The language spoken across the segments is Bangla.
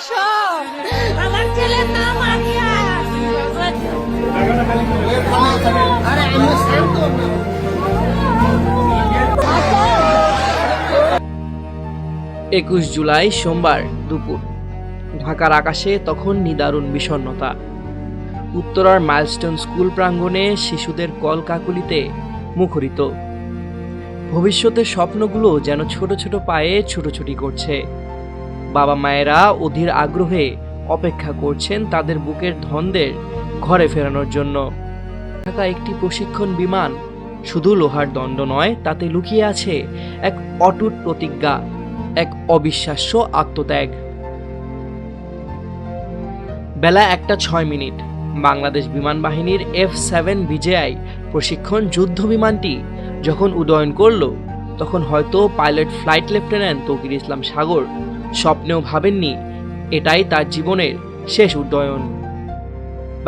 আসো, আমার ছেলের নাম আরিয়া। আরে আমি শান্ত না। 21 জুলাই সোমবার দুপুর ঢাকার আকাশে তখন নিদারুণ বিষণ্ণতা। উত্তরার মাইলস্টোন স্কুল প্রাঙ্গণে শিশুদের কলকাকলিতে মুখরিত। ভবিষ্যতের স্বপ্নগুলো যেন ছোট ছোট পায়ে ছুটোছুটি করছে। বাবা মায়েরা অধীর আগ্রহে অপেক্ষা করছেন তাদের বুকের ধনদের ঘরে ফেরানোর জন্য। ঢাকা একটি প্রশিক্ষণ বিমান শুধু লোহার দণ্ড নয়, তাতে লুকিয়ে আছে এক অটুট প্রতিজ্ঞা, এক অবিশ্বাস্য আত্মত্যাগ। বেলা 1:06 বাংলাদেশ বিমান বাহিনীর F-7 বিজেআই প্রশিক্ষণ যুদ্ধ বিমানটি যখন উড্ডয়ন করল, তখন হয়তো পাইলট ফ্লাইট লেফটেন্যান্ট তৌকির ইসলাম সাগর স্বপ্নেও ভাবেননি এটাই তার জীবনের শেষ উড্ডয়ন।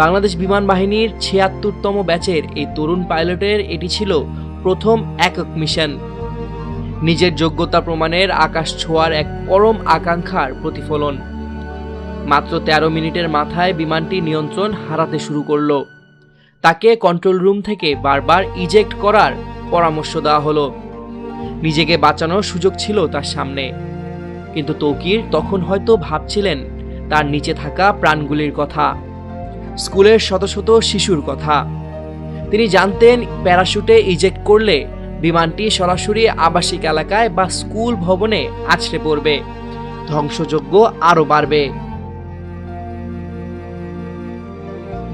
বাংলাদেশ বিমান বাহিনীর ৭৬তম ব্যাচের এই তরুণ পাইলটের এটি ছিল প্রথম একক মিশন। নিজের যোগ্যতা প্রমাণের আকাশ ছোঁয়ার এক পরম আকাঙ্ক্ষার প্রতিফলন। মাত্র ১৩ মিনিটের মাথায় বিমানটি নিয়ন্ত্রণ হারাতে শুরু করল। তাকে কন্ট্রোল রুম থেকে বারবার ইজেক্ট করার পরামর্শ দেওয়া হলো। নিজেকে বাঁচানোর সুযোগ ছিল তার সামনে, কিন্তু তৌকির তখন হয়তো ভাবছিলেন তার নিচে থাকা প্রাণগুলির কথা, স্কুলের শত শত শিশুর কথা। তিনি জানতেন প্যারাশুটে ইজেক্ট করলে বিমানটি সরাসরি আবাসিক এলাকায় বা স্কুল ভবনে আছড়ে পড়বে, ধ্বংসযজ্ঞ আরো বাড়বে।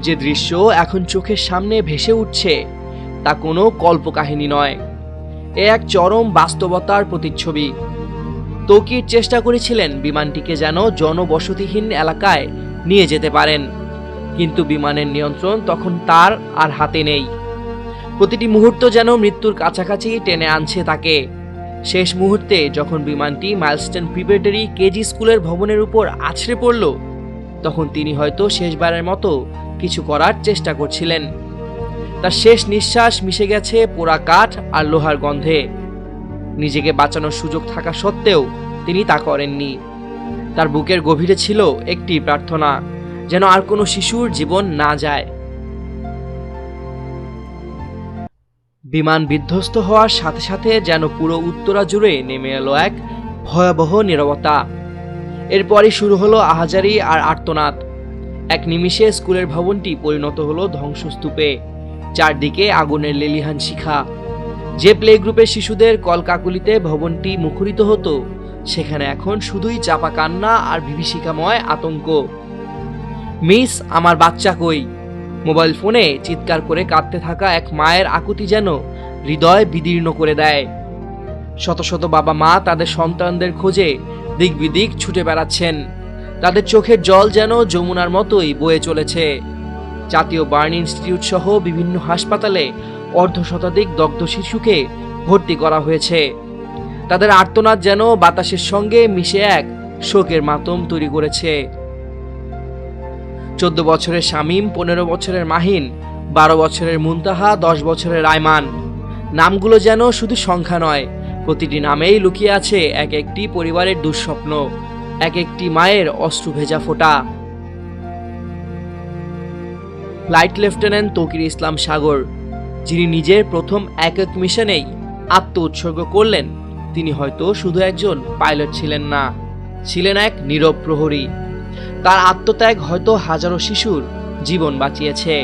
যে দৃশ্য এখন চোখের সামনে ভেসে উঠছে তা কোনো কল্পকাহিনী নয়, এ এক চরম বাস্তবতার প্রতিচ্ছবি। তৌকির চেষ্টা করেছিলেন বিমানটিকে যেন জনবসতিহীন এলাকায় নিয়ে যেতে পারেন, কিন্তু বিমানের নিয়ন্ত্রণ তখন তার আর হাতে নেই। প্রতিটি মুহূর্ত যেন মৃত্যুর কাছাকাছি টেনে আনছে তাকে। শেষ মুহূর্তে যখন বিমানটি মাইলস্টোন প্রিপারেটরি কেজি স্কুলের ভবনের উপর আছড়ে পড়ল, তখন তিনি হয়তো শেষবারের মতো কিছু করার চেষ্টা করছিলেন। তার শেষ নিঃশ্বাস মিশে গেছে পোড়া কাঠ আর লোহার গন্ধে। নিজেকে বাঁচানোর সুযোগ থাকা সত্ত্বেও তিনি তা করেননি। তার বুকের গভীরে ছিল একটি প্রার্থনা, যেন আর কোনো শিশুর জীবন না যায়। বিমান বিধ্বস্ত হওয়ার সাথে সাথে যেন পুরো উত্তরা জুড়ে নেমে এলো এক ভয়াবহ নীরবতা। এরপরই শুরু হলো আহাজারি আর আর্তনাদ। এক নিমিষে স্কুলের ভবনটি পরিণত হলো ধ্বংসস্তূপে, চারদিকে আগুনের লেলিহান শিখা। যে প্লে গ্রুপের শিশুদের কলকাকুলিতে ভবনটি মুখরিত হতো, সেখানে এখন শুধুই চাপা কান্না আর বিভীষিকাময় আতঙ্ক। মিস, আমার বাচ্চা কই? মোবাইল ফোনে চিৎকার করে কাঁদতে থাকা এক মায়ের আকুতি যেন হৃদয় বিদীর্ণ করে দেয়। শত শত বাবা মা তাদের সন্তানদের খোঁজে দিক বিদিক ছুটে বেড়াচ্ছেন। তাদের চোখের জল যেন যমুনার মতোই বয়ে চলেছে। জাতীয় বার্ন ইনস্টিটিউট সহ বিভিন্ন হাসপাতালে অর্ধশতাধিক দগ্ধ শিশুকে ভর্তি করা হয়েছে। তাদের আর্তনাদ যেন বাতাসের সঙ্গে মিশে এক শোকের মাতম তৈরি করেছে। 14 বছরের শামীম, 15 বছরের মাহিন, 12 বছরের মুনতাহা, 10 বছরের আয়মান। নামগুলো যেন শুধু সংখ্যা নয়, প্রতিটি নামেই লুকিয়ে আছে এক একটি পরিবারের দুঃস্বপ্ন, এক একটি মায়ের অশ্রু ভেজা ফোঁটা। ফ্লাইট লেফটেন্যান্ট তৌকির ইসলাম সাগর, যিনি নিজের প্রথম একক মিশনেই আত্ম উৎসর্গ করলেন, তিনি হয়তো শুধু একজন পাইলট ছিলেন না, ছিলেন এক নীরব প্রহরী। তার আত্মত্যাগ হয়তো হাজারো শিশুর জীবন বাঁচিয়েছে।